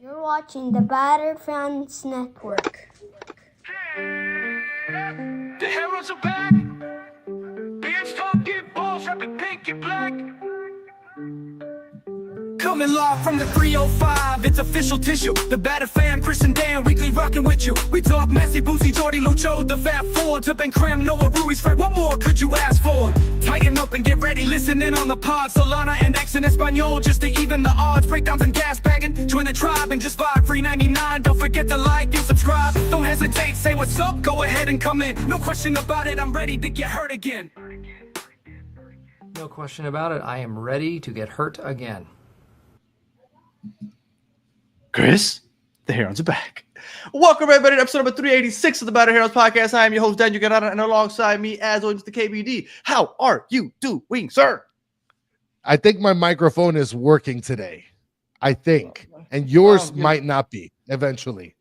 You're watching the Batter Fans Network. The Herons are back. Beards talking balls, rapping pink and black. Coming live from the 305, it's official tissue. The Batter Fan, Chris and Dan, weekly rocking with you. We talk Messi, Boosie, Jordy, Lucho, the Fat Four, to Ben Cram, Noah, Ruiz, Fred. What more could you ask for? Tighten up and get ready, listen in on the pod. Solana and X in Espanol, just to even the odds. Breakdowns and gas bagging, join the tribe and just vibe. $3.99, don't forget to like and subscribe. Don't hesitate, say what's up, go ahead and come in. No question about it, I'm ready to get hurt again. No question about it, I am ready to get hurt again. Chris, the Herons are back. Welcome, everybody, to episode number 386 of the Batter Herons podcast. I am your host, Dan Uganada, and alongside me, as always, the KBD. How are you doing, sir? I think my microphone is working today. I think. And yours might not be eventually.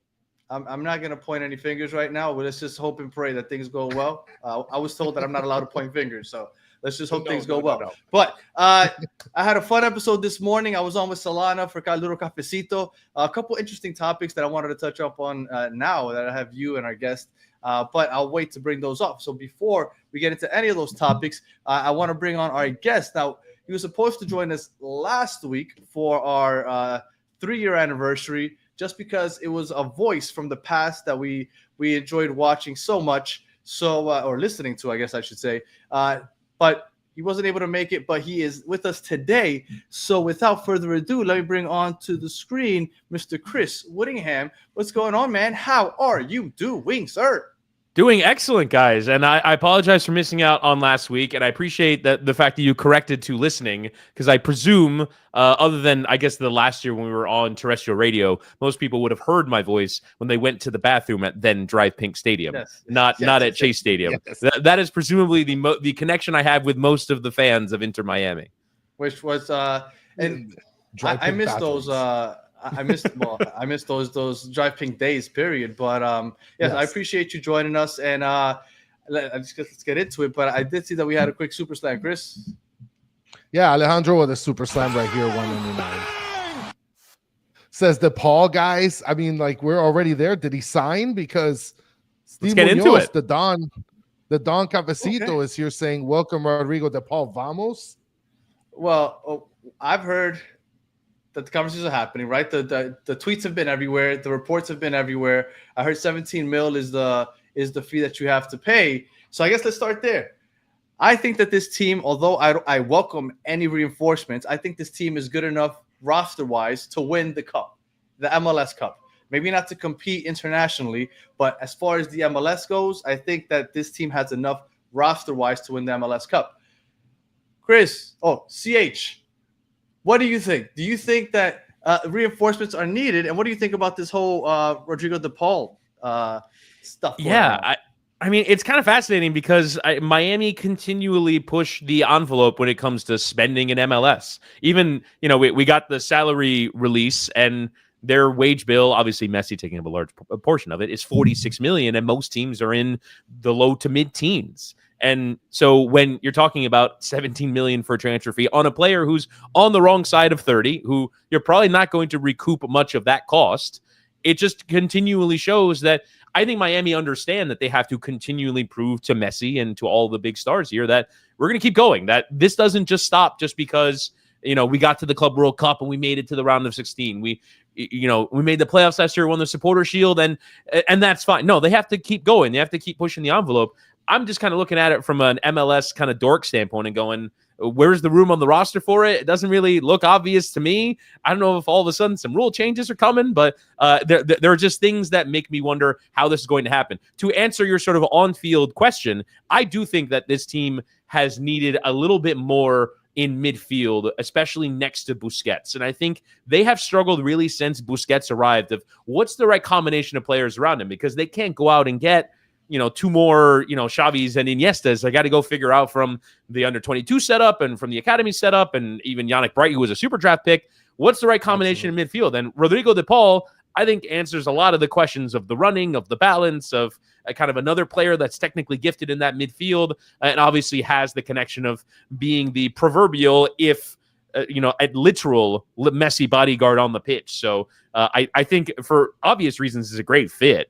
I'm not going to point any fingers right now, but let's just hope and pray that things go well. I was told that I'm not allowed to point fingers, so let's just hope things go well. No. But I had a fun episode this morning. I was on with Solana for Calduro Cafecito. A couple interesting topics that I wanted to touch up on now that I have you and our guest. But I'll wait to bring those up. So before we get into any of those topics, I want to bring on our guest. Now, he was supposed to join us last week for our 3-year anniversary, just because it was a voice from the past that we enjoyed watching so much. So, or listening to, I guess I should say. But he wasn't able to make it, but he is with us today. So without further ado, let me bring on to the screen Mr. Chris Whittingham. What's going on, man? How are you doing, sir? Doing excellent, guys. And I apologize for missing out on last week. And I appreciate that the fact that you corrected to listening, because I presume, other than, I guess, the last year when we were on terrestrial radio, most people would have heard my voice when they went to the bathroom at then Drive Pink Stadium, not at Chase Stadium. Yes. That is presumably the connection I have with most of the fans of Inter Miami. Which was, and I missed those. I missed those Drive Pink days, period. But yes, I appreciate you joining us, and let's get into it. But I did see that we had a quick super slam, Chris. Yeah, Alejandro with a super slam right here, 199. Says De Paul, guys. I mean, like, we're already there. Did he sign? Because Steve Munoz, the Don Cafecito is here saying, "Welcome, Rodrigo de Paul. Vamos." Well, I've heard that the conversations are happening, right? The tweets have been everywhere. The reports have been everywhere. I heard 17 mil is the fee that you have to pay. So I guess let's start there. I think that this team, although I welcome any reinforcements, I think this team is good enough roster-wise to win the cup, the MLS Cup. Maybe not to compete internationally, but as far as the MLS goes, I think that this team has enough roster-wise to win the MLS Cup. Chris, CH, what do you think? Do you think that reinforcements are needed? And what do you think about this whole Rodrigo de Paul stuff? Yeah, I mean, it's kind of fascinating because Miami continually push the envelope when it comes to spending in MLS. Even, we got the salary release, and their wage bill, obviously Messi taking up a large portion of it, is $46 million, and most teams are in the low to mid-teens. And so when you're talking about $17 million for a transfer fee on a player who's on the wrong side of 30, who you're probably not going to recoup much of that cost, it just continually shows that I think Miami understand that they have to continually prove to Messi and to all the big stars here that we're going to keep going, that this doesn't just stop just because, we got to the Club World Cup and we made it to the round of 16. We made the playoffs last year, won the Supporter Shield, and that's fine. No, they have to keep going. They have to keep pushing the envelope. I'm just kind of looking at it from an MLS kind of dork standpoint and going, where's the room on the roster for it? It doesn't really look obvious to me. I don't know if all of a sudden some rule changes are coming, but there are just things that make me wonder how this is going to happen. To answer your sort of on-field question, I do think that this team has needed a little bit more in midfield, especially next to Busquets. And I think they have struggled really since Busquets arrived of what's the right combination of players around him, because they can't go out and get two more, Xavis and Iniestas. I got to go figure out from the under-22 setup and from the academy setup and even Yannick Bright, who was a super draft pick, what's the right combination in midfield? And Rodrigo de Paul, I think, answers a lot of the questions of the running, of the balance, of kind of another player that's technically gifted in that midfield, and obviously has the connection of being the proverbial, if a literal Messi bodyguard on the pitch. So I think for obvious reasons, is a great fit.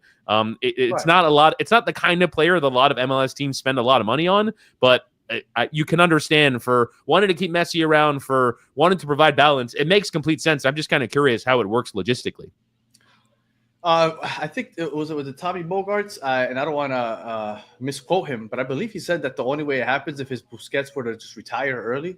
It's not a lot. It's not the kind of player that a lot of MLS teams spend a lot of money on, but you can understand for wanting to keep Messi around, for wanting to provide balance. It makes complete sense. I'm just kind of curious how it works logistically. I think it was the Tommy Bogarts, and I don't want to misquote him, but I believe he said that the only way it happens if his Busquets were to just retire early,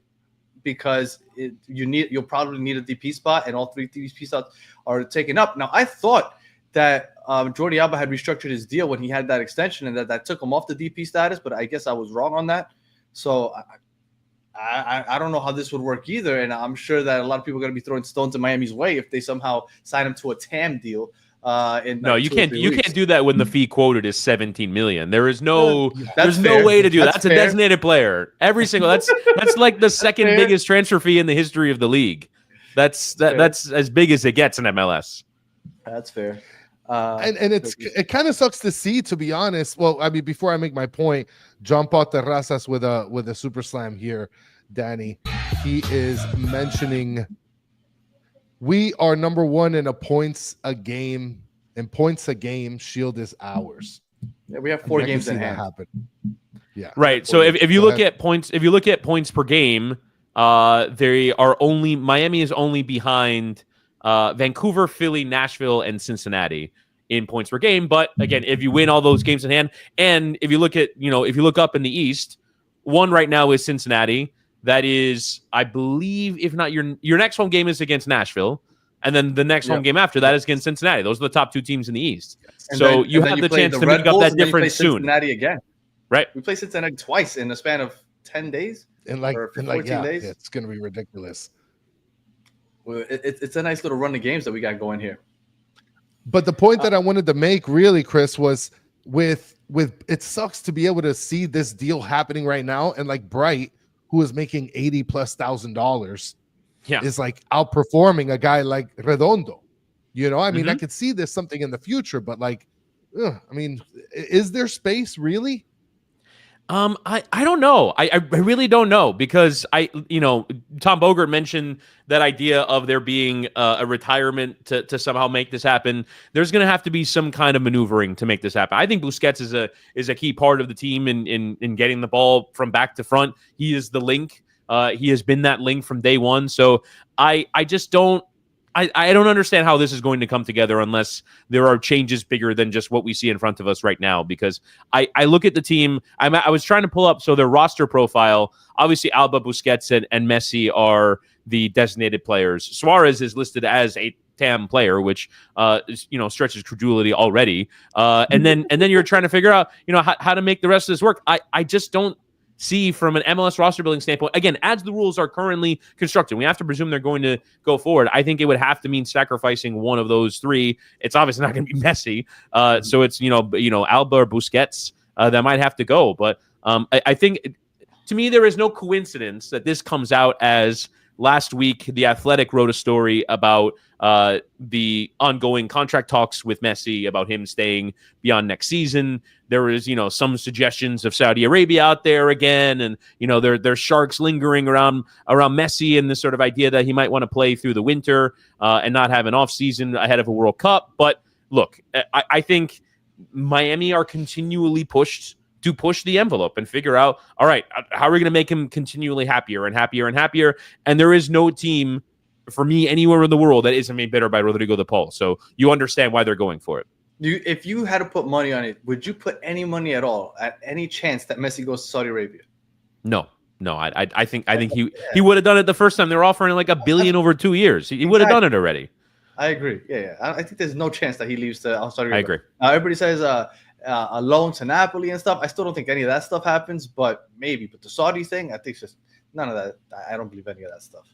because you'll probably need a DP spot, and all 3 DP spots are taken up. Now, I thought that Jordi Alba had restructured his deal when he had that extension, and that took him off the DP status, but I guess I was wrong on that. So I don't know how this would work either, and I'm sure that a lot of people are going to be throwing stones in Miami's way if they somehow sign him to a TAM deal. No, you can't do that when the fee quoted is 17 million. There is no way to do that. That's a designated player. Every single that's like the second biggest transfer fee in the history of the league. That's as big as it gets in MLS. That's fair. And it kind of sucks to see, to be honest. Well, I mean, before I make my point, John Paul Terrazas with a super slam here, Danny. He is mentioning we are number 1 in points a game. In points a game, Shield is ours. Yeah, we have 4 games in hand. Happen. Yeah. Right. So if you look at points, per game, Miami is only behind Vancouver, Philly, Nashville, and Cincinnati in points per game. But again, if you win all those games in hand, and if you look up in the East, one right now is Cincinnati. That is, I believe, if not your next home game is against Nashville, and then the next home game after that is against Cincinnati. Those are the top 2 teams in the East. And so then, you have the chance to make up that difference soon. Cincinnati again, right? We play Cincinnati twice in the span of 10 days, in 14 days. It's going to be ridiculous. Well, it's a nice little run of games that we got going here. But the point that I wanted to make, really, Chris, was with it sucks to be able to see this deal happening right now, and like Bright, who is making $80,000+, is like outperforming a guy like Redondo. I mean, I could see this something in the future, but like, I mean, is there space really? I don't know. I really don't know, because Tom Bogert mentioned that idea of there being a retirement to somehow make this happen. There's going to have to be some kind of maneuvering to make this happen. I think Busquets is a key part of the team in getting the ball from back to front. He is the link. He has been that link from day one. So I just don't. I don't understand how this is going to come together unless there are changes bigger than just what we see in front of us right now. Because I look at the team, I was trying to pull up their roster profile. Obviously, Alba, Busquets, and Messi are the designated players. Suarez is listed as a TAM player, which stretches credulity already. And then you're trying to figure out how to make the rest of this work. I just don't see from an MLS roster building standpoint, again, as the rules are currently constructed, we have to presume they're going to go forward. I think it would have to mean sacrificing one of those 3. It's obviously not going to be Messi. So it's, Alba or Busquets that might have to go. But I think, to me, there is no coincidence that this comes out as last week, The Athletic wrote a story about the ongoing contract talks with Messi, about him staying beyond next season. There is, some suggestions of Saudi Arabia out there again, and there's sharks lingering around Messi, and this sort of idea that he might want to play through the winter and not have an off season ahead of a World Cup. But look, I think Miami are continually pushed to push the envelope and figure out, all right, how are we going to make him continually happier and happier and happier? And there is no team for me anywhere in the world that isn't made better by Rodrigo de Paul. So you understand why they're going for it. If you had to put money on it, would you put any money at all at any chance that Messi goes to Saudi Arabia? No. I think he would have done it the first time. They were offering like $1 billion over 2 years. He would have done it already. I agree. Yeah. I think there's no chance that he leaves to Saudi Arabia. I agree. Everybody says a loan to Napoli and stuff. I still don't think any of that stuff happens, but maybe. But the Saudi thing, I think just none of that. I don't believe any of that stuff.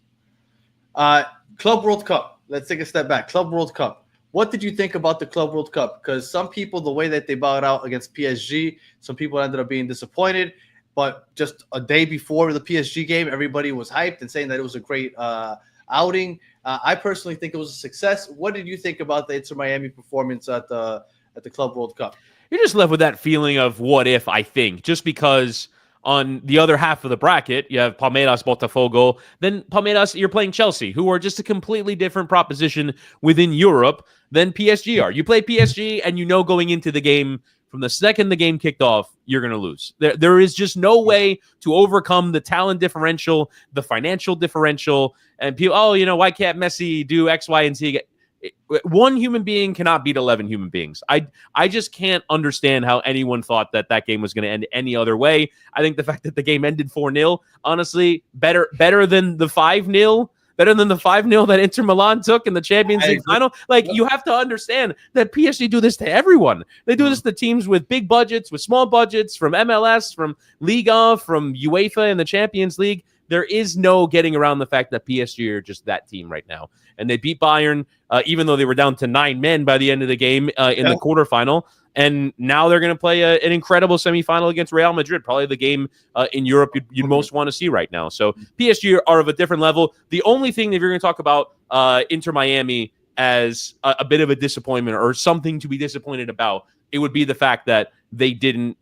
Club World Cup. Let's take a step back. Club World Cup. What did you think about the Club World Cup? Because some people, the way that they bowed out against PSG, some people ended up being disappointed. But just a day before the PSG game, everybody was hyped and saying that it was a great outing. I personally think it was a success. What did you think about the Inter Miami performance at the Club World Cup? You're just left with that feeling of what if, I think, just because On the other half of the bracket, you have Palmeiras, Botafogo. Then Palmeiras, you're playing Chelsea, who are just a completely different proposition within Europe than PSG are. You play PSG, and you know going into the game, from the second the game kicked off, you're going to lose. There is just no way to overcome the talent differential, the financial differential, and people, why can't Messi do X, Y, and Z? One human being cannot beat 11 human beings. I just can't understand how anyone thought that game was going to end any other way. I think the fact that the game ended 4-0, honestly, better than the 5-0. Better than the 5-0 that Inter Milan took in the Champions League final. You have to understand that PSG do this to everyone. They do this to teams with big budgets, with small budgets, from MLS, from Liga, from UEFA and the Champions League. There is no getting around the fact that PSG are just that team right now. And they beat Bayern, even though they were down to 9 men by the end of the game in the quarterfinal. And now they're going to play an incredible semifinal against Real Madrid, probably the game in Europe you'd most want to see right now. So PSG are of a different level. The only thing, if you're going to talk about Inter Miami as a bit of a disappointment or something to be disappointed about, it would be the fact that they didn't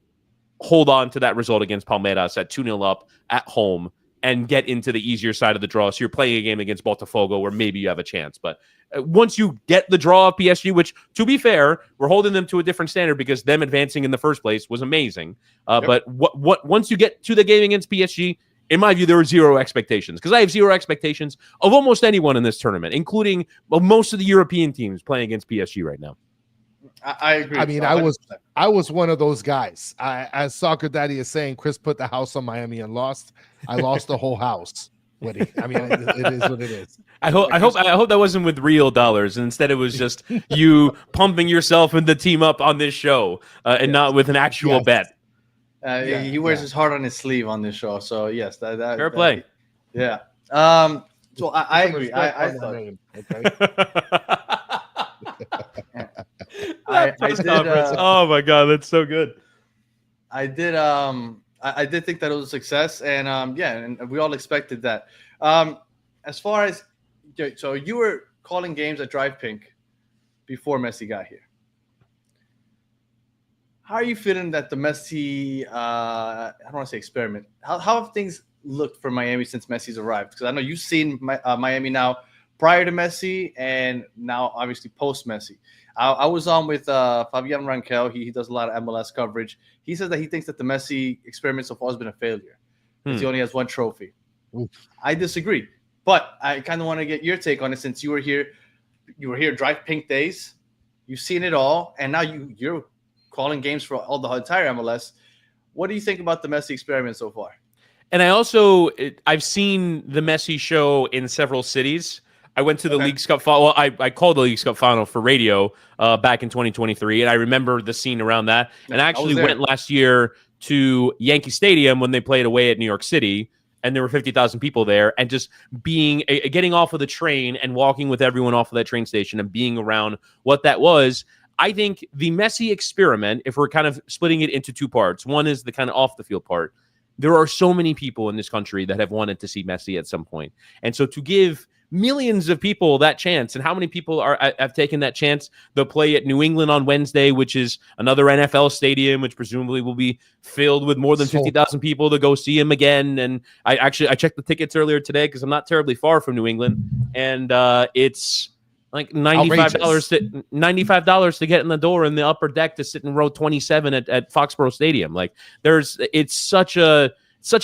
hold on to that result against Palmeiras at 2-0 up at home and get into the easier side of the draw. So you're playing a game against Botafogo where maybe you have a chance. But once you get the draw of PSG, which, to be fair, we're holding them to a different standard because them advancing in the first place was amazing. But once you get to the game against PSG, in my view, there were zero expectations, because I have zero expectations of almost anyone in this tournament, including most of the European teams playing against PSG right now. I agree. I mean, 100%. I was one of those guys. As Soccer Daddy is saying, Chris put the house on Miami and lost. I lost the whole house. Woody. I mean, it is what it is. I hope that wasn't with real dollars, and instead it was just you pumping yourself and the team up on this show, and not with an actual bet. He wears his heart on his sleeve on this show, so yes, that fair play. Yeah. So I agree. I thought. I did. Oh my god, that's so good. I did. I did think that it was a success, and and we all expected that. As far as so, you were calling games at Drive Pink before Messi got here. How are you feeling that the Messi? I don't want to say experiment. How have things looked for Miami since Messi's arrived? Because I know you've seen Miami now prior to Messi, and now obviously post Messi. I was on with Fabian Rankel. He does a lot of MLS coverage. He says that he thinks that the Messi experiment so far has been a failure. He only has one trophy. Oof. I disagree, but I kind of want to get your take on it since you were here. You were here Drive Pink days. You've seen it all, and now you're calling games for all the entire MLS. What do you think about the Messi experiment so far? And I've seen the Messi show in several cities. I went to the Leagues Cup final. Well, I called the Leagues Cup final for radio back in 2023, and I remember the scene around that. And I actually went last year to Yankee Stadium when they played away at New York City, and there were 50,000 people there. And just getting off of the train and walking with everyone off of that train station and being around what that was. I think the Messi experiment, if we're kind of splitting it into two parts, one is the kind of off the field part. There are so many people in this country that have wanted to see Messi at some point, and so to give millions of people that chance, and how many people have taken that chance? They'll play at New England on Wednesday, which is another NFL stadium, which presumably will be filled with more than 50,000 people to go see him again. And I checked the tickets earlier today because I'm not terribly far from New England, and it's like $95 to get in the door, in the upper deck to sit in row 27 at Foxborough Stadium. Like it's such a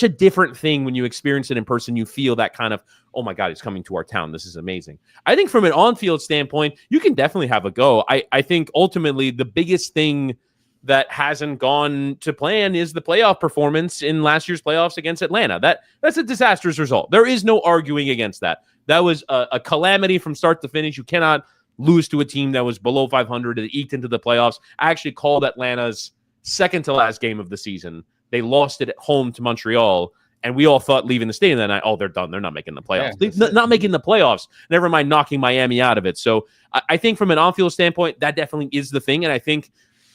different thing when you experience it in person. You feel that kind of, oh my God, he's coming to our town. This is amazing. I think from an on-field standpoint, you can definitely have a go. I think ultimately the biggest thing that hasn't gone to plan is the playoff performance in last year's playoffs against Atlanta. That's a disastrous result. There is no arguing against that. That was a calamity from start to finish. You cannot lose to a team that was below 500 that eked into the playoffs. I actually called Atlanta's second to last game of the season. They lost it at home to Montreal, and we all thought leaving the stadium that night, oh, they're done. They're not making the playoffs. Yeah, not making the playoffs. Never mind knocking Miami out of it. So I think from an on-field standpoint, that definitely is the thing. And I think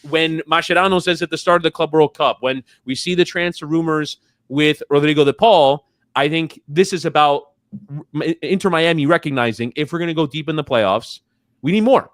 when Mascherano says at the start of the Club World Cup, when we see the transfer rumors with Rodrigo de Paul, I think this is about Inter Miami recognizing if we're going to go deep in the playoffs, we need more.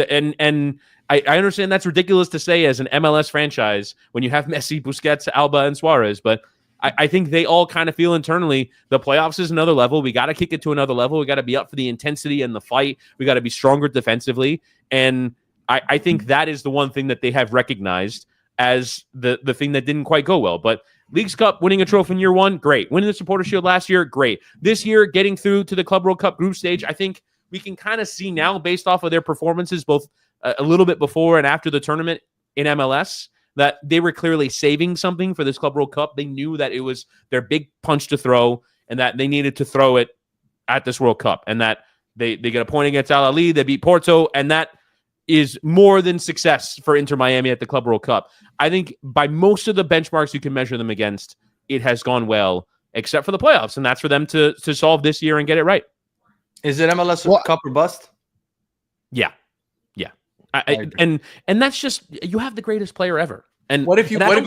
And I understand that's ridiculous to say as an MLS franchise when you have Messi, Busquets, Alba, and Suarez, but I think they all kind of feel internally the playoffs is another level. We got to kick it to another level. We got to be up for the intensity and the fight. We got to be stronger defensively. And I think that is the one thing that they have recognized as the thing that didn't quite go well. But Leagues Cup, winning a trophy in year one, great. Winning the Supporter Shield last year, great. This year, getting through to the Club World Cup group stage, I think we can kind of see now based off of their performances, both a little bit before and after the tournament in MLS, that they were clearly saving something for this Club World Cup. They knew that it was their big punch to throw and that they needed to throw it at this World Cup and that they get a point against Al Ahly, they beat Porto, and that is more than success for Inter Miami at the Club World Cup. I think by most of the benchmarks you can measure them against, it has gone well, except for the playoffs, and that's for them to solve this year and get it right. Is it MLS Cup or bust? Yeah. And that's just, you have the greatest player ever. And what if you? I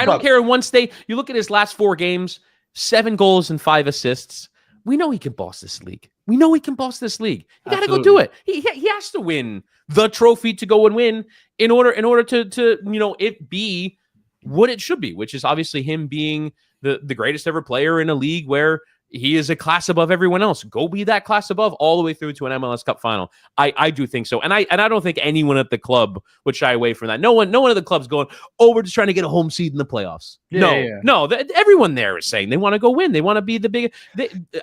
don't care in one state. You look at his last 4 games, 7 goals and 5 assists. We know he can boss this league. You got to go do it. He has to win the trophy to go and win in order to it be what it should be, which is obviously him being the greatest ever player in a league where he is a class above everyone else. Go be that class above all the way through to an MLS Cup final. I do think so. And I don't think anyone at the club would shy away from that. No one at the club's going, oh, we're just trying to get a home seed in the playoffs. No, everyone there is saying they want to go win. They want to be the big.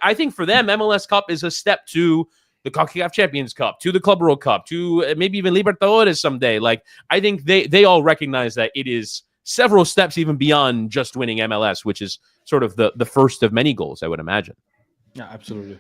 I think for them, MLS Cup is a step to the CONCACAF Champions Cup, to the Club World Cup, to maybe even Libertadores someday. Like, I think they all recognize that it is several steps even beyond just winning MLS, which is sort of the first of many goals, I would imagine. Yeah, absolutely.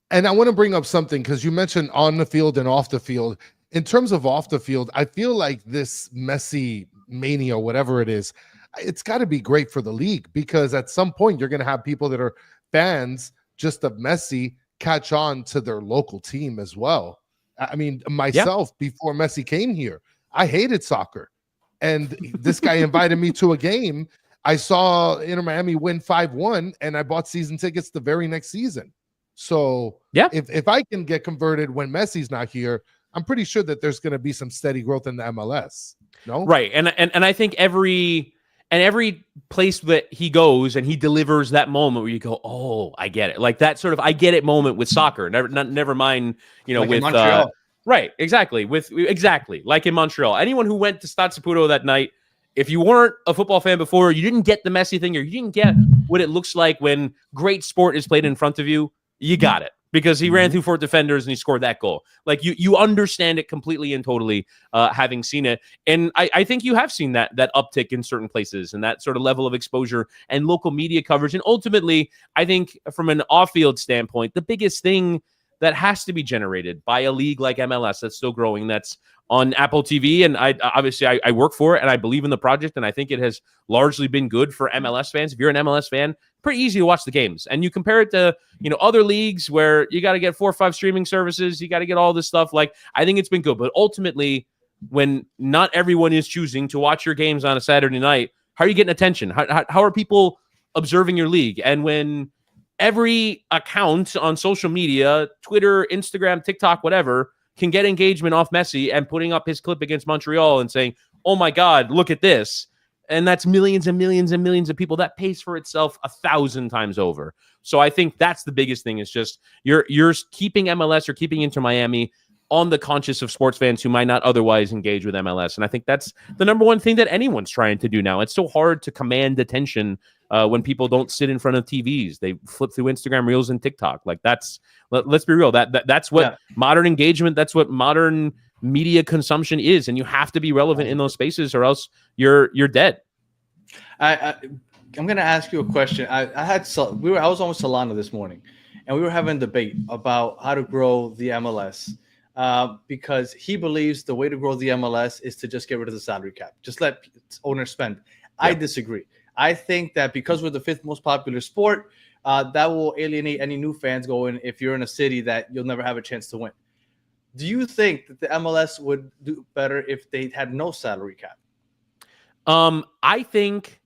And I want to bring up something because you mentioned on the field and off the field. In terms of off the field, I feel like this Messi mania, whatever it is, it's got to be great for the league because at some point you're going to have people that are fans just of Messi catch on to their local team as well. I mean, myself, before Messi came here, I hated soccer. And this guy invited me to a game. I saw Inter Miami win 5-1, and I bought season tickets the very next season. So if I can get converted when Messi's not here, I'm pretty sure that there's going to be some steady growth in the MLS. No, right? And I think every place that he goes and he delivers that moment where you go, oh, I get it, like that sort of I get it moment with soccer. Never mind, like with Montreal. Right, exactly. Like in Montreal. Anyone who went to Stade Saputo that night, if you weren't a football fan before, you didn't get the Messi thing, or you didn't get what it looks like when great sport is played in front of you, you got it. Because he ran through 4 defenders and he scored that goal. Like you understand it completely and totally, having seen it. And I think you have seen that uptick in certain places and that sort of level of exposure and local media coverage. And ultimately, I think from an off-field standpoint, the biggest thing that has to be generated by a league like MLS that's still growing, that's on Apple TV. And I work for it and I believe in the project. And I think it has largely been good for MLS fans. If you're an MLS fan, pretty easy to watch the games. And you compare it to, other leagues where you got to get 4 or 5 streaming services. You got to get all this stuff. Like, I think it's been good. But ultimately, when not everyone is choosing to watch your games on a Saturday night, how are you getting attention? How are people observing your league? And when every account on social media, Twitter, Instagram, TikTok, whatever, can get engagement off Messi and putting up his clip against Montreal and saying, oh my God, look at this. And that's millions and millions and millions of people. That pays for itself 1,000 times over. So I think that's the biggest thing is just you're keeping MLS or keeping Inter Miami on the conscious of sports fans who might not otherwise engage with MLS. And I think that's the number one thing that anyone's trying to do now. It's so hard to command attention when people don't sit in front of TVs. They flip through Instagram Reels and TikTok. Like let's be real. That's what modern engagement, that's what modern media consumption is. And you have to be relevant in those spaces or else you're dead. I'm going to ask you a question. I was on with Solana this morning and we were having a debate about how to grow the MLS. Because he believes the way to grow the MLS is to just get rid of the salary cap. Just let owners spend. I disagree. I think that because we're the 5th most popular sport, that will alienate any new fans going if you're in a city that you'll never have a chance to win. Do you think that the MLS would do better if they had no salary cap? I think,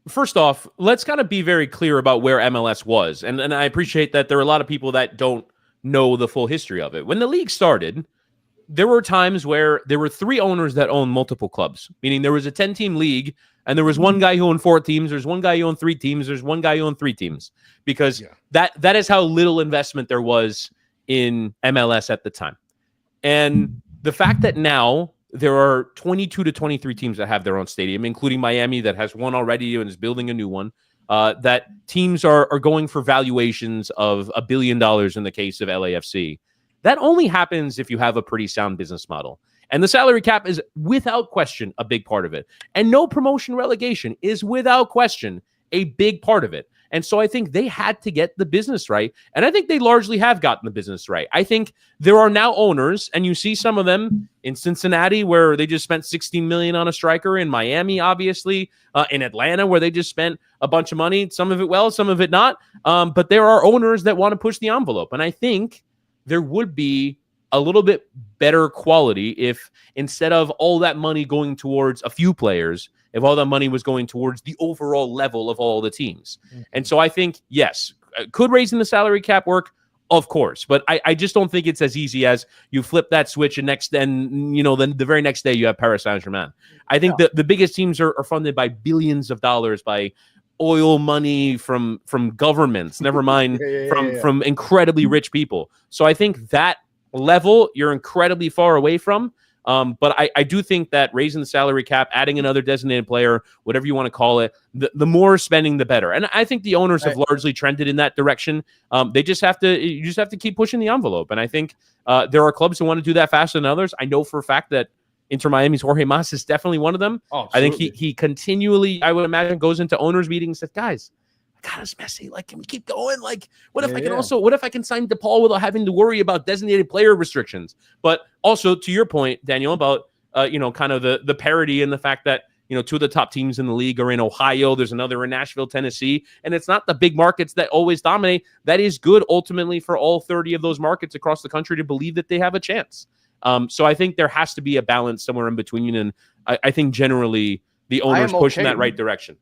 first off, let's kind of be very clear about where MLS was. And I appreciate that there are a lot of people that don't know the full history of it. When the league started, there were times where there were 3 owners that owned multiple clubs, meaning there was a 10-team league and there was one guy who owned 4 teams. There's one guy who owned 3 teams. There's one guy who owned 3 teams, because that is how little investment there was in MLS at the time. And the fact that now there are 22 to 23 teams that have their own stadium, including Miami that has one already and is building a new one, that teams are going for valuations of $1 billion in the case of LAFC. That only happens if you have a pretty sound business model. And the salary cap is without question a big part of it. And no promotion relegation is without question a big part of it. And so I think they had to get the business right. And I think they largely have gotten the business right. I think there are now owners, and you see some of them in Cincinnati where they just spent $16 million on a striker, in Miami, obviously, in Atlanta where they just spent a bunch of money, some of it well, some of it not. But there are owners that want to push the envelope. And I think there would be a little bit better quality if, instead of all that money going towards a few players, if all that money was going towards the overall level of all the teams. And so I think, yes, could raising the salary cap work? Of course. But I just don't think it's as easy as you flip that switch and then the very next day you have Paris Saint-Germain. I think the biggest teams are funded by billions of dollars, by oil money from governments, never mind from incredibly rich people. So I think that level you're incredibly far away from. But I do think that raising the salary cap, adding another designated player, whatever you want to call it, the more spending, the better. And I think the owners have largely trended in that direction. You just have to keep pushing the envelope. And I think there are clubs who want to do that faster than others. I know for a fact that Inter Miami's Jorge Mas is definitely one of them. Oh, I think he continually, I would imagine, goes into owners' meetings and says, guys, God, it's Messi. Like, can we keep going? Like, what if I can sign De Paul without having to worry about designated player restrictions? But also, to your point, Daniel, about kind of the parity and the fact that 2 of the top teams in the league are in Ohio. There's another in Nashville, Tennessee, and it's not the big markets that always dominate. That is good ultimately for all 30 of those markets across the country to believe that they have a chance. So I think there has to be a balance somewhere in between, and I think generally the owners push in that right direction.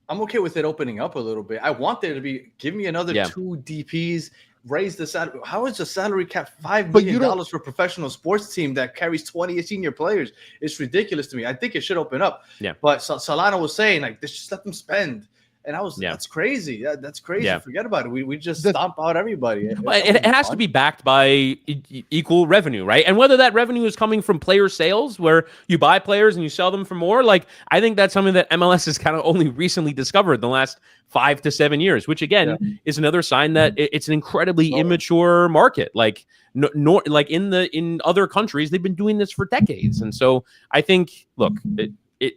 I'm okay with it opening up a little bit. I want there to be, give me another 2 DPs, raise the salary. How is the salary cap $5 million for a professional sports team that carries 20 senior players? It's ridiculous to me. I think it should open up. Yeah. But Solana was saying, like, just let them spend. And I was, that's crazy. That's crazy. Yeah. Forget about it. We just stomp out everybody. It has to be backed by equal revenue, right? And whether that revenue is coming from player sales, where you buy players and you sell them for more, like, I think that's something that MLS has kind of only recently discovered in the last 5 to 7 years, which again is another sign that it's an incredibly immature market. Like, like in other countries, they've been doing this for decades. And so I think, look,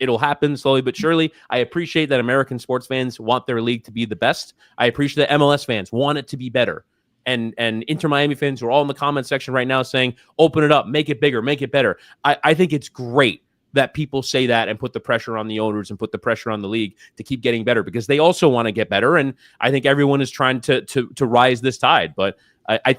it'll happen slowly but surely. I appreciate that American sports fans want their league to be the best. I appreciate that MLS fans want it to be better. And Inter Miami fans are all in the comment section right now saying, open it up, make it bigger, make it better. I think it's great that people say that and put the pressure on the owners and put the pressure on the league to keep getting better, because they also want to get better. And I think everyone is trying to rise this tide. But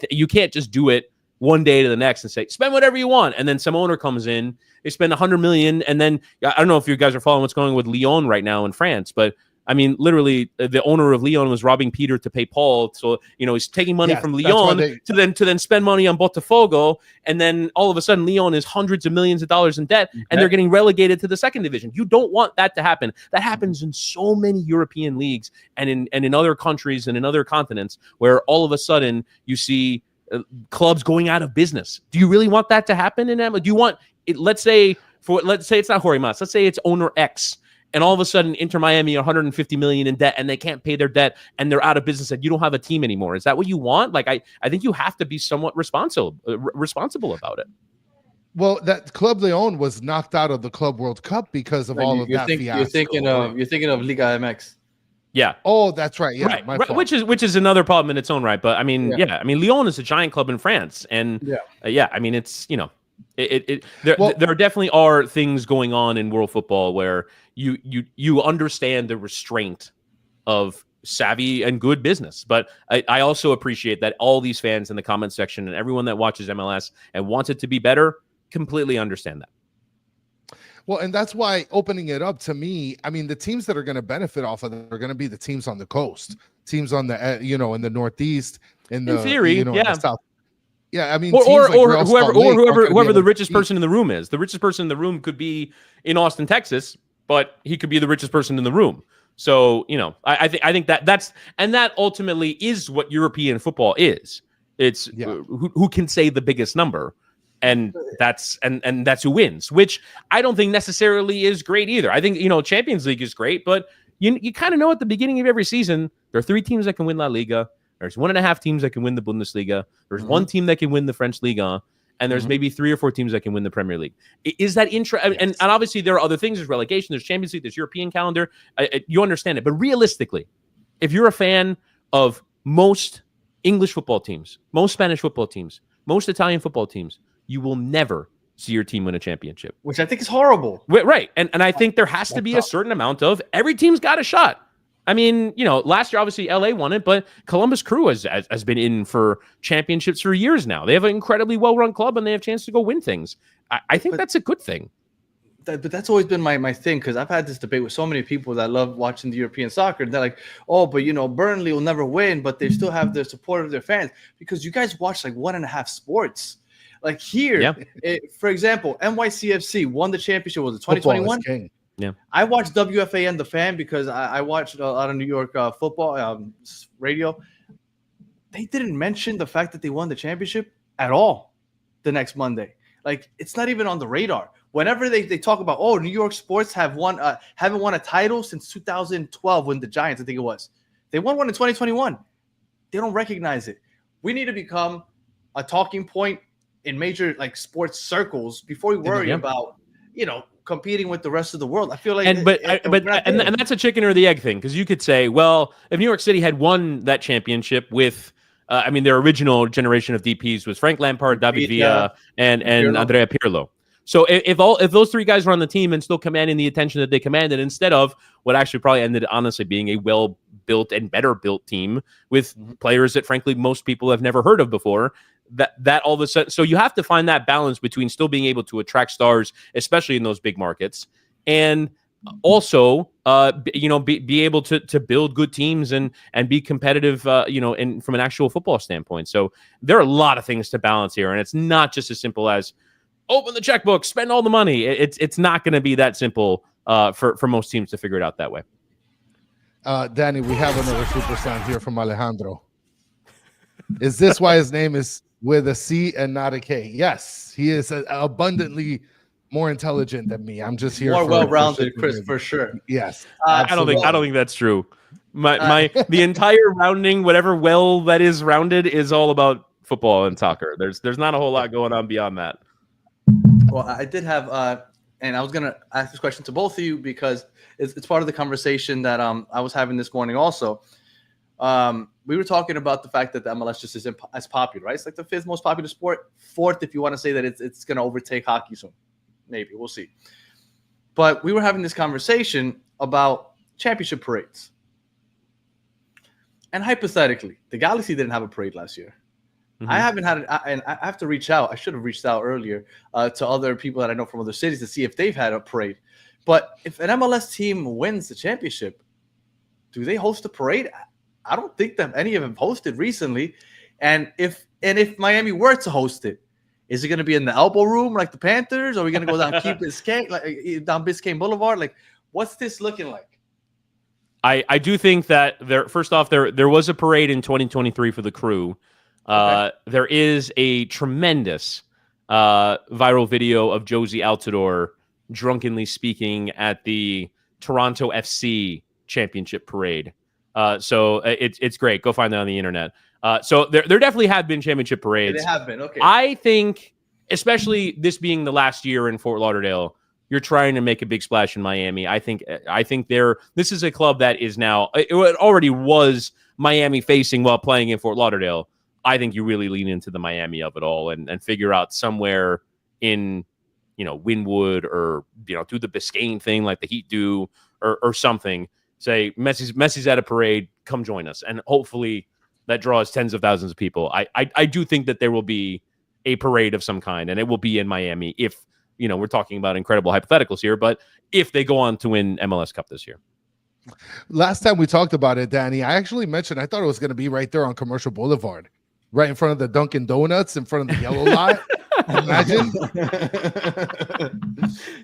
you can't just do it one day to the next and say, spend whatever you want. And then some owner comes in, they spend $100 million. And then I don't know if you guys are following what's going on with Lyon right now in France, but I mean, literally the owner of Lyon was robbing Peter to pay Paul. So, he's taking money from Lyon to then spend money on Botafogo. And then all of a sudden Lyon is hundreds of millions of dollars in debt and they're getting relegated to the second division. You don't want that to happen. That happens in so many European leagues and in other countries and in other continents, where all of a sudden you see clubs going out of business. Do you really want that to happen in Emma? Do you want it? Let's say it's not Jorge Mas. Let's say it's owner X, and all of a sudden Inter Miami are $150 million in debt, and they can't pay their debt, and they're out of business, and you don't have a team anymore. Is that what you want? Like, I think you have to be somewhat responsible about it. Well, that club they own was knocked out of the Club World Cup because of all of that fiasco. You're thinking of Liga MX. Yeah. Oh, that's right. Yeah. Right. Which is another problem in its own right. But I mean, I mean, Lyon is a giant club in France, and I mean, it's there definitely are things going on in world football where you understand the restraint of savvy and good business. But I also appreciate that all these fans in the comment section and everyone that watches MLS and wants it to be better completely understand that. Well, and that's why opening it up, to me, I mean, the teams that are going to benefit off of it are going to be the teams on the coast, teams on the, in the Northeast, in theory, in the South. Yeah, I mean, or teams like Real whoever Salt Lake aren't gonna be whoever able the to richest compete. person in the room is. The richest person in the room could be in Austin, Texas, but he could be the richest person in the room. So, I think that ultimately is what European football is. It's who can say the biggest number, and that's who wins, which I don't think necessarily is great either. I think Champions League is great, but you kind of know at the beginning of every season there are 3 teams that can win La Liga. There's 1.5 teams that can win the Bundesliga. There's 1 team that can win the French Liga. And there's maybe 3 or 4 teams that can win the Premier League. Is that interesting? Yes. And obviously there are other things. There's relegation. There's Champions League. There's European calendar. You understand it. But realistically, if you're a fan of most English football teams, most Spanish football teams, most Italian football teams, you will never see your team win a championship. Which I think is horrible. Right. And I think there has to be a certain amount of every team's got a shot. I mean, last year, obviously, LA won it, but Columbus Crew has been in for championships for years now. They have an incredibly well-run club, and they have a chance to go win things. I think that's a good thing. But that's always been my thing, because I've had this debate with so many people that love watching the European soccer. They're like, oh, but, Burnley will never win, but they still have the support of their fans. Because you guys watch like 1.5 sports. Like here, for example, NYCFC won the championship. Was it 2021? Yeah, I watched WFAN The Fan because I watched a lot of New York football radio. They didn't mention the fact that they won the championship at all the next Monday. Like, it's not even on the radar. Whenever they talk about, New York sports haven't won a title since 2012 when the Giants, I think it was. They won one in 2021. They don't recognize it. We need to become a talking point in major sports circles before we worry about, competing with the rest of the world. I feel like, and that's a chicken or the egg thing, because you could say, well, if New York City had won that championship with, their original generation of DPs was Frank Lampard, David Villa, and Andrea Pirlo. So if those 3 guys were on the team and still commanding the attention that they commanded, instead of what actually probably ended honestly being a well-built and better-built team with players that frankly most people have never heard of before, that all of a sudden, so you have to find that balance between still being able to attract stars, especially in those big markets, and also be able to build good teams and be competitive, and from an actual football standpoint. So there are a lot of things to balance here, and it's not just as simple as open the checkbook, spend all the money. It's not going to be that simple for most teams to figure it out that way. Danny, we have another super sign here from Alejandro. Is this why his name is with a C and not a K? Yes, he is abundantly more intelligent than me. I'm just here more well-rounded, Chris, for sure. Yes, I don't think that's true. The entire rounding, whatever that is rounded, is all about football and soccer. There's not a whole lot going on beyond that. Well, I did have, and I was gonna ask this question to both of you because it's part of the conversation that I was having this morning also. We were talking about the fact that the MLS just isn't as popular, right? It's like the 5th most popular sport, 4th if you want to say that it's going to overtake hockey soon. Maybe, we'll see. But we were having this conversation about championship parades. And hypothetically, the Galaxy didn't have a parade last year. I haven't had it, and I have to reach out. I should have reached out earlier to other people that I know from other cities to see if they've had a parade. But if an MLS team wins the championship, do they host a parade? I don't think that any of them hosted recently. And if Miami were to host it, is it going to be in the elbow room like the Panthers? Or are we going to go down down Biscayne Boulevard? Like, what's this looking like? I do think that first off, there was a parade in 2023 for the Crew. Okay. There is a tremendous viral video of Josie Altidore drunkenly speaking at the Toronto FC championship parade. So it's great. Go find that on the internet. So there definitely have been championship parades. They have been. Okay. I think, especially this being the last year in Fort Lauderdale, you're trying to make a big splash in Miami. I think this is a club that is now, it already was Miami facing while playing in Fort Lauderdale. I think you really lean into the Miami of it all and figure out somewhere in, Wynwood or, do the Biscayne thing like the Heat do or something. Say Messi's at a parade, come join us. And hopefully that draws tens of thousands of people. I do think that there will be a parade of some kind, and it will be in Miami if, we're talking about incredible hypotheticals here, but if they go on to win MLS Cup this year. Last time we talked about it, Danny, I actually mentioned I thought it was going to be right there on Commercial Boulevard. right in front of the Dunkin' Donuts, in front of the yellow lot. Imagine.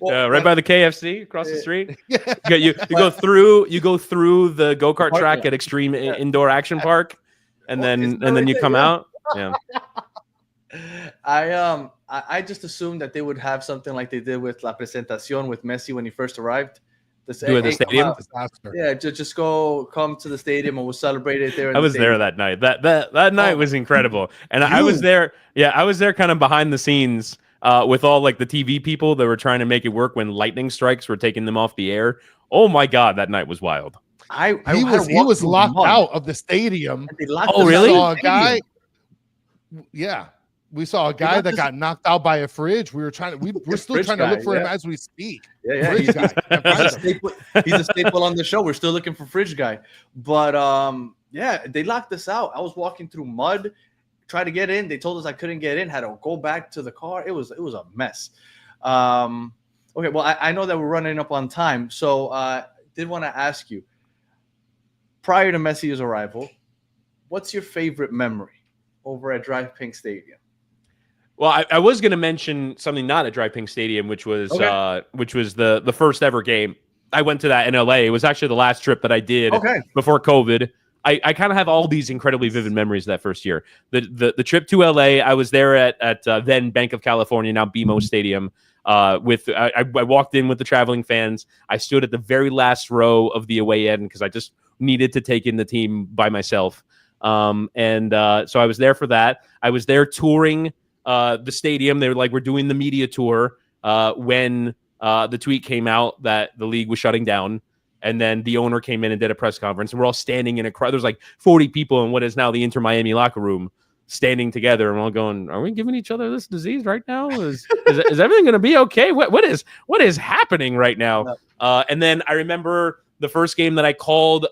Right by the KFC across the street. Yeah. You go through the go-kart track at Extreme Indoor Action Park, and then you come out. Yeah. I just assumed that they would have something like they did with La Presentación with Messi when he first arrived. Do it at the stadium. Yeah, just come to the stadium and we'll celebrate it there. I was there that night. That night was incredible, and I was there. Yeah, I was there, kind of behind the scenes, with all like the TV people that were trying to make it work when lightning strikes were taking them off the air. Oh my God, that night was wild. He was locked out of the stadium. Oh, really? Saw a guy. Yeah. We saw a guy that got knocked out by a fridge. We're still trying to look for him as we speak. Yeah. He's a staple on the show. We're still looking for Fridge Guy. But yeah, they locked us out. I was walking through mud, tried to get in. They told us I couldn't get in, had to go back to the car. It was a mess. Okay, well, I know that we're running up on time. So did want to ask you, prior to Messi's arrival, what's your favorite memory over at Drive Pink Stadium? Well, I was going to mention something not at Drive Pink Stadium, which was the first ever game. I went to that in LA. It was actually the last trip that I did before COVID. I kind of have all these incredibly vivid memories of that first year. The trip to LA, I was there at then Bank of California, now BMO Stadium. I walked in with the traveling fans. I stood at the very last row of the away end because I just needed to take in the team by myself. So I was there for that. I was there touring the stadium. They were like, we're doing the media tour when the tweet came out that the league was shutting down. And then the owner came in and did a press conference, and we're all standing in a crowd. There's like 40 people in what is now the Inter Miami locker room standing together, and we're all going, are we giving each other this disease right now? Is everything going to be okay? What is happening right now? And then I remember the first game that I called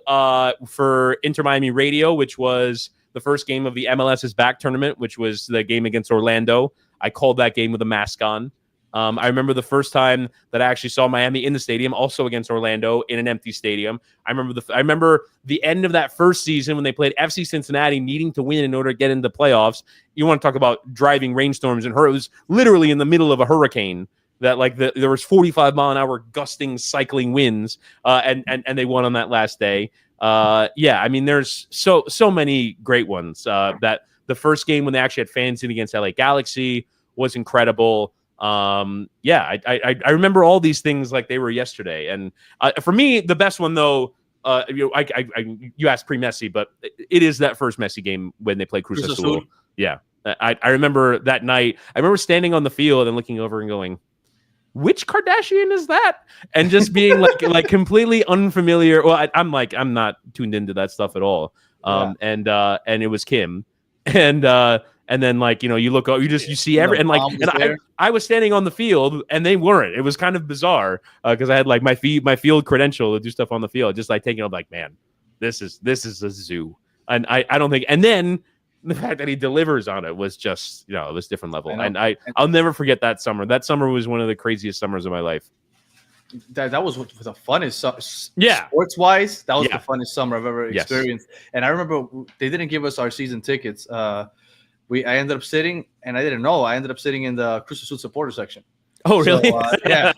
for Inter Miami Radio, which was the first game of the MLS's back tournament, which was the game against Orlando. I called that game with a mask on. I remember the first time that I actually saw Miami in the stadium, also against Orlando in an empty stadium. I remember the end of that first season when they played FC Cincinnati, needing to win in order to get into the playoffs. You want to talk about driving rainstorms, and it was literally in the middle of a hurricane. That there was 45-mile-an-hour gusting cycling winds, and they won on that last day. I mean, there's so many great ones. That the first game when they actually had fans in against LA Galaxy was incredible. I remember all these things like they were yesterday. And for me, the best one though, you asked pre-Messi, but it is that first Messi game when they played Cruz Azul. Yeah, I remember that night. I remember standing on the field and looking over and going, which Kardashian is that? And just being like completely unfamiliar. Well, I'm not tuned into that stuff at all. And it was Kim, and then you look up, you see every, and I was standing on the field and they weren't. It was kind of bizarre because I had like my field credential to do stuff on the field. Just like taking it, like, man, this is a zoo. And I don't think, and then the fact that he delivers on it was just, this different level. And I'll never forget that summer. That summer was one of the craziest summers of my life. That was the funnest. Yeah, sports wise, that was the funnest summer I've ever experienced. And I remember they didn't give us our season tickets. I ended up sitting, and I didn't know. I ended up sitting in the Cruz Azul supporter section. Oh, really? So, yeah.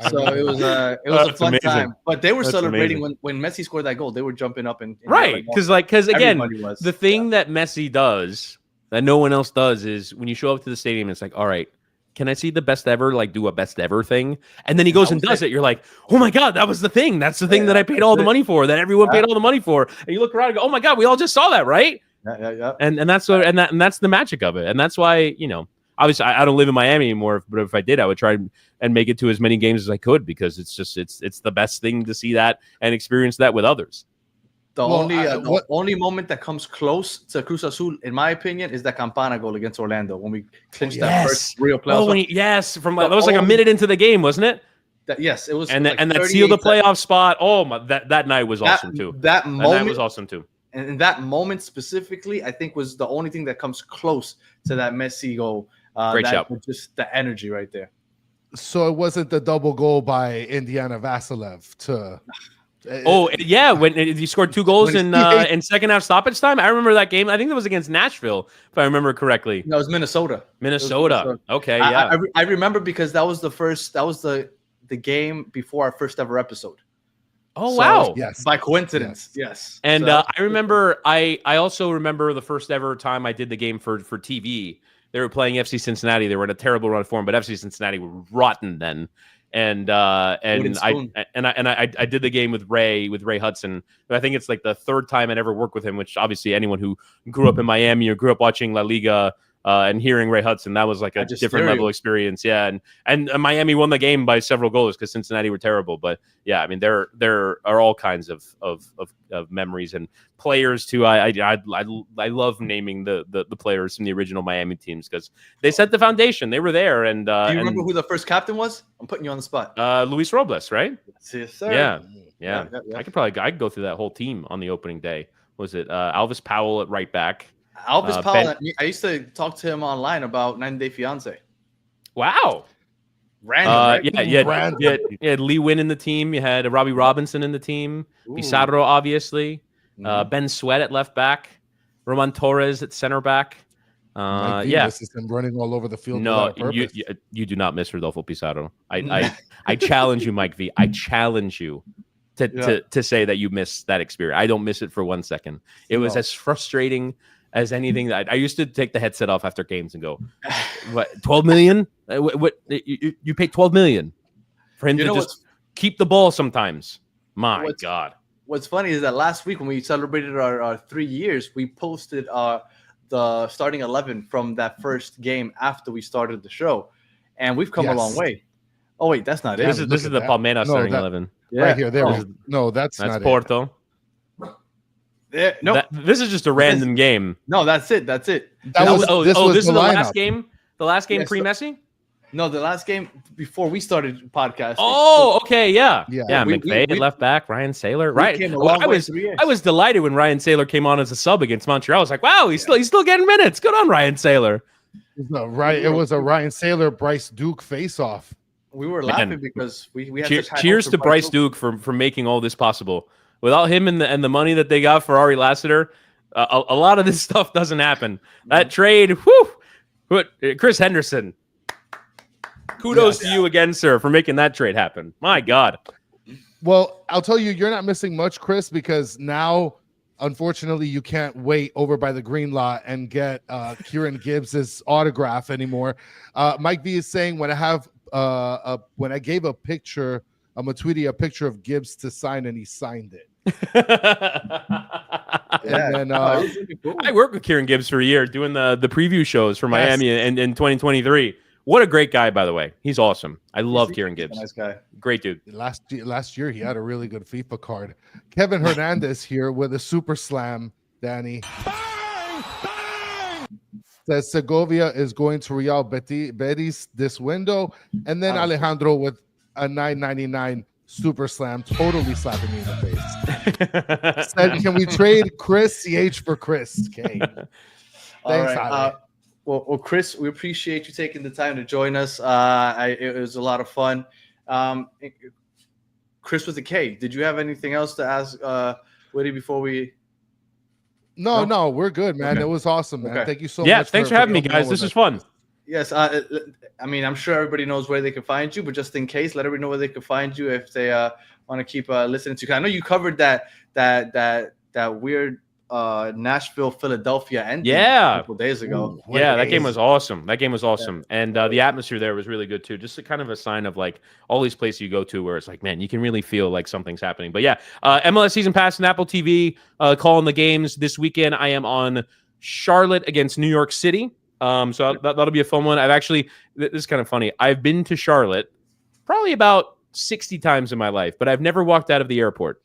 So it was a fun amazing. Time. But they were celebrating when Messi scored that goal. They were jumping up and right, because again, the thing that Messi does that no one else does is when you show up to the stadium, it's like, all right, can I see the best ever, like do a best ever thing? And then he goes and does it. You're like, oh my God, that was the thing. That's the thing that I paid all the money for, that everyone paid all the money for. And you look around and go, oh my God, we all just saw that, right? Yeah. And that's what, and that's the magic of it. And that's why, obviously I don't live in Miami anymore, but if I did, I would try and make it to as many games as I could, because it's the best thing to see that and experience that with others. The only moment that comes close to Cruz Azul, in my opinion, is that Campana goal against Orlando when we clinched that first real playoff. That was like a minute into the game, wasn't it? Yes, it was. And that sealed the playoff spot. Oh my, that night was awesome too. That was awesome too. And that moment specifically, I think, was the only thing that comes close to that Messi goal. Great shout. Just the energy right there. So it wasn't the double goal by Indiana Vasilev to Oh yeah, when he scored 2 goals in second half stoppage time. I remember that game. I think it was against Nashville, if I remember correctly. No, it was Minnesota. Minnesota. Okay, yeah. I remember because that was the game before our first ever episode. Oh wow! Yes, by coincidence, yes. And I remember, I also remember the first ever time I did the game for TV. They were playing FC Cincinnati. They were in a terrible run of form, but FC Cincinnati were rotten then. And I did the game with Ray Hudson. I think it's like the 3rd time I'd ever worked with him. Which obviously anyone who grew up in Miami or grew up watching La Liga and hearing Ray Hudson, that was like a different level experience. Yeah, and Miami won the game by several goals because Cincinnati were terrible. But yeah, I mean there are all kinds of memories and players too. I love naming the players from the original Miami teams because they set the foundation. They were there. And do you remember who the first captain was? I'm putting you on the spot. Luis Robles, right? Yes, sir. Yeah. I could go through that whole team on the opening day. Was it Alvis Powell at right back? Alvis Powell. I used to talk to him online about 90 Day Fiance. Wow. Random. Right? You had Lee Wynn in the team. You had Robbie Robinson in the team. Ooh. Pizarro, obviously. Ben Sweat at left back. Roman Torres at center back. This is him running all over the field. No, you do not miss Rodolfo Pizarro. I challenge you, Mike V. I challenge you to say that you missed that experience. I don't miss it for 1 second. It was as frustrating as anything. That I used to take the headset off after games and go, "What? 12 million? What? You pay 12 million for him to just keep the ball sometimes?" My God. What's funny is that last week when we celebrated our 3 years, we posted the starting 11 from that first game after we started the show, and we've come a long way. Oh wait, that's not it. This is the Palmeiras starting 11. Yeah. Right here. That's not Porto. No, this is just a random game. No, that's it. This is the the last game. The last game pre-Messi. No, the last game before we started podcasting. Oh, okay, yeah. McVay at left back, Ryan Saylor, right? I was delighted when Ryan Saylor came on as a sub against Montreal. I was like, wow, he's still getting minutes. Good on Ryan Saylor. It was a Ryan Saylor Bryce Duke face-off. We were laughing because we had cheers to Bryce Duke for making all this possible. Without him and the money that they got for Ari Lassiter, a lot of this stuff doesn't happen. That trade, Chris Henderson. Kudos to you again, sir, for making that trade happen. My God. Well, I'll tell you, you're not missing much, Chris, because now, unfortunately, you can't wait over by the green lot and get Kieran Gibbs' autograph anymore. Mike V is saying when I gave a picture, I'm going to tweet a picture of Gibbs to sign, and he signed it. And then I worked with Kieran Gibbs for a year doing the preview shows for Miami in 2023. What a great guy, by the way. He's awesome. I love Kieran Gibbs. Nice guy. Great dude. Last year, he had a really good FIFA card. Kevin Hernandez here with a super slam, Danny. Bang! Bang! Says Segovia is going to Real Betis this window. And then Alejandro with a $9.99 super slam, totally slapping me in the face. Said, can we trade Chris CH for Chris K? Thanks, right. Well, Chris, we appreciate you taking the time to join us. It was a lot of fun. Chris with a K. Did you have anything else to ask Whitty before we? No, we're good, man. Okay. It was awesome, man. Okay. Thank you so much. Yeah, thanks for having me, guys. This is fun. Yes, I mean, I'm sure everybody knows where they can find you, but just in case, let everybody know where they can find you if they want to keep listening to you. I know you covered that weird Nashville, Philadelphia ending a couple days ago. That game was awesome. And the atmosphere there was really good too. Just kind of a sign of like all these places you go to where it's like, man, you can really feel like something's happening. But yeah, MLS season pass and Apple TV calling the games this weekend. I am on Charlotte against New York City. So that'll be a fun one. This is kind of funny. I've been to Charlotte probably about 60 times in my life, but I've never walked out of the airport.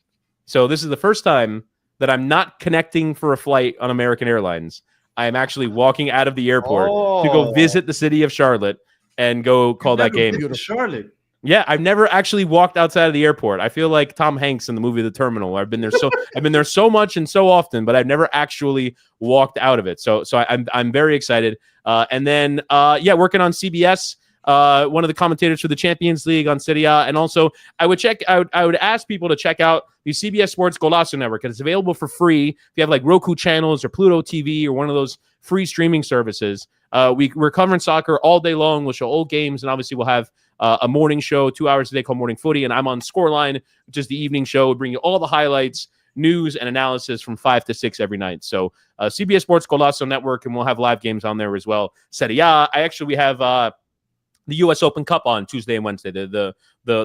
So this is the first time that I'm not connecting for a flight on American Airlines. I am actually walking out of the airport to go visit the city of Charlotte and go call that game. Charlotte. Yeah, I've never actually walked outside of the airport. I feel like Tom Hanks in the movie The Terminal. I've been there so much and so often, but I've never actually walked out of it. So I'm very excited. And then working on CBS. one of the commentators for the Champions League on Serie A. And also, I would ask people to check out the CBS Sports Golazo Network. It's available for free if you have like Roku channels or Pluto TV or one of those free streaming services. We're covering soccer all day long. We'll show old games, and obviously we'll have a morning show, 2 hours a day called Morning Footy, and I'm on Scoreline, which is the evening show. We bring you all the highlights, news, and analysis from 5 to 6 every night. So CBS Sports Golazo Network, and we'll have live games on there as well. Serie A, we have the U.S. Open Cup on Tuesday and Wednesday, the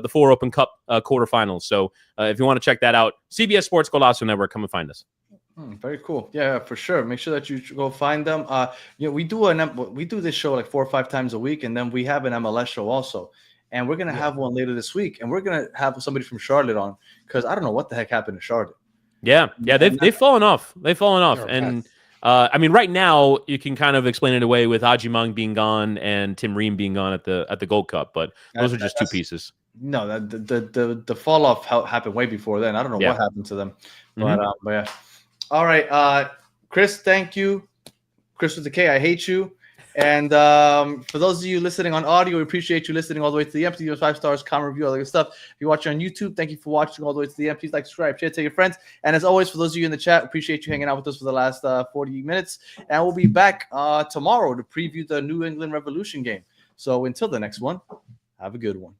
4 Open Cup quarterfinals. So if you want to check that out, CBS Sports Golazo Network, come and find us. Very cool. Yeah, for sure. Make sure that you go find them. We do this show like 4 or 5 times a week, and then we have an MLS show also. And we're gonna have one later this week, and we're gonna have somebody from Charlotte on because I don't know what the heck happened to Charlotte. Yeah, they've fallen off. And I mean, right now you can kind of explain it away with Ajimang being gone and Tim Ream being gone at the Gold Cup, but those are just two pieces. No, the fall off happened way before then. I don't know what happened to them, but yeah. All right, Chris, thank you. Chris with the K, I hate you. And for those of you listening on audio, we appreciate you listening all the way to the end. Please give us 5 stars, comment, review, all that good stuff. If you're watching on YouTube, thank you for watching all the way to the end. Please like, subscribe, share, tell your friends. And as always, for those of you in the chat, appreciate you hanging out with us for the last 40 minutes. And we'll be back tomorrow to preview the New England Revolution game. So until the next one, have a good one.